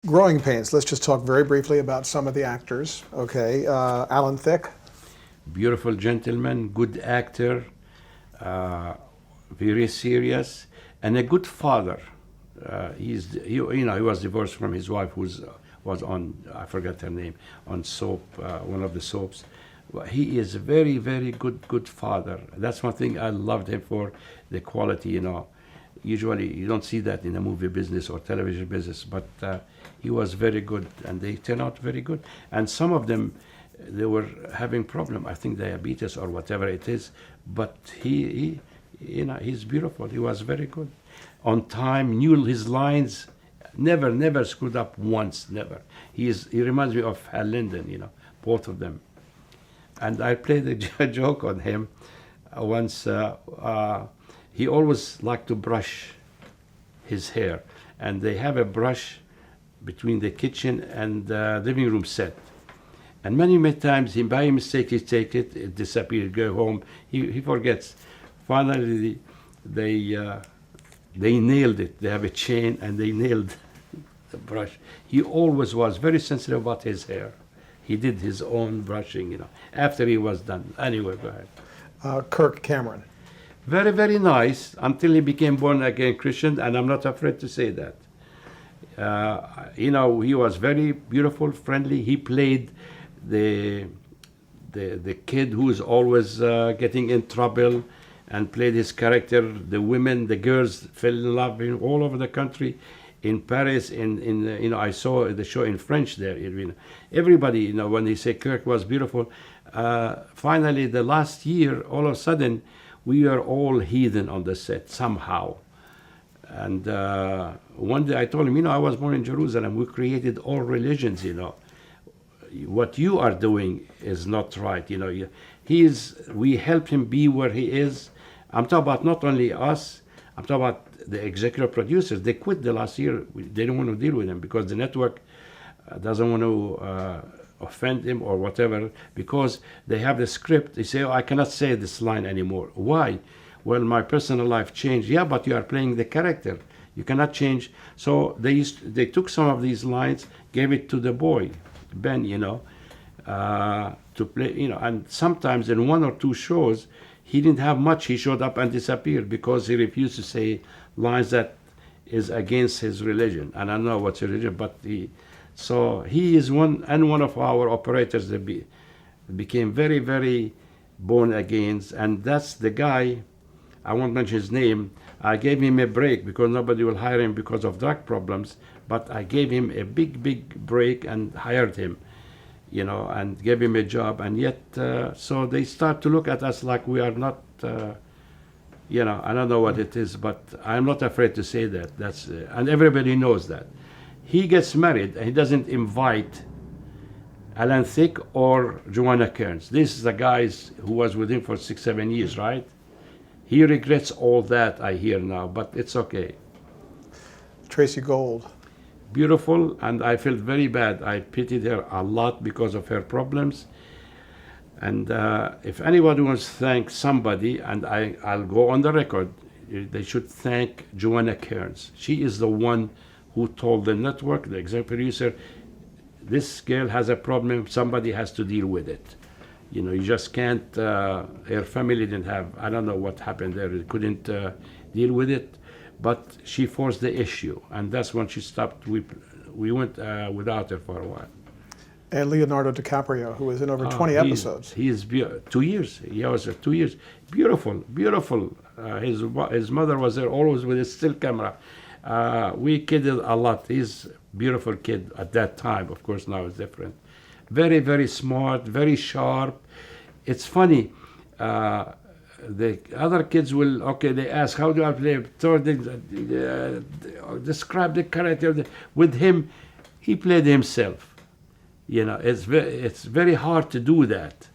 Growing Pains. Let's just talk very briefly about some of the actors. Okay, Alan Thicke. Beautiful gentleman, good actor, very serious, and a good father. He was divorced from his wife, who was on, I forgot her name, on soap, one of the soaps. He is a very, very good father. That's one thing I loved him for, the quality. Usually you don't see that in the movie business or television business, but he was very good, and they turned out very good. And some of them, they were having problem, I think diabetes or whatever it is, but he's beautiful. He was very good. On time, knew his lines, never screwed up once, never. He reminds me of Hal Linden, both of them. And I played a joke on him once. He always liked to brush his hair, and they have a brush between the kitchen and the living room set. And many times, by mistake, he take it disappears, go home, he forgets. Finally, they nailed it. They have a chain, and they nailed the brush. He always was very sensitive about his hair. He did his own brushing, after he was done. Anyway, go ahead. Kirk Cameron. Very nice, until he became born again Christian, and I'm not afraid to say that. He was very beautiful, friendly. He played the kid who is always getting in trouble, and played his character. The women, the girls fell in love with him all over the country. In Paris, I saw the show in French there. Everybody, when they say Kirk was beautiful, finally the last year, all of a sudden, we are all heathen on the set somehow. And one day I told him, I was born in Jerusalem. We created all religions. What you are doing is not right. We helped him be where he is. I'm talking about not only us. I'm talking about the executive producers. They quit the last year. They don't want to deal with him because the network doesn't want to offend him or whatever, because they have the script. They say, I cannot say this line anymore. Why? Well, my personal life changed. Yeah, but you are playing the character. You cannot change. So they took some of these lines, gave it to the boy, Ben, to play, and sometimes in one or two shows, he didn't have much. He showed up and disappeared because he refused to say lines that is against his religion. And I don't know what's his religion, but so he is one of our operators that became very born again. And that's the guy, I won't mention his name. I gave him a break because nobody will hire him because of drug problems. But I gave him a big break and hired him, and gave him a job. And yet, so they start to look at us like we are not, I don't know what it is, but I'm not afraid to say that. And everybody knows that. He gets married, and he doesn't invite Alan Thicke or Joanna Kearns. These are the guys who was with him for 6-7 years, right? He regrets all that, I hear now, but it's okay. Tracy Gold. Beautiful, and I felt very bad. I pitied her a lot because of her problems. And if anybody wants to thank somebody, and I'll go on the record, they should thank Joanna Kearns. She is the one who told the network, the executive producer, this girl has a problem, somebody has to deal with it. You just can't, her family didn't have, I don't know what happened there, they couldn't deal with it, but she forced the issue, and that's when she stopped. We went without her for a while. And Leonardo Dicaprio, who was in over 20 episodes. He is 2 years. He was 2 years. Beautiful. His mother was there always with a still camera. We kidded a lot. He's beautiful kid at that time. Of course, now it's different. Very smart, very sharp. It's funny. The other kids they ask, how do I play? Describe the character. With him, he played himself. It's very hard to do that.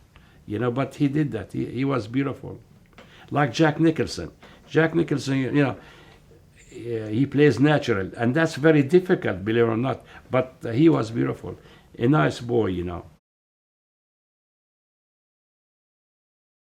But he did that. He was beautiful. Like Jack Nicholson. Jack Nicholson, he plays natural, and that's very difficult, believe it or not. But he was beautiful. A nice boy,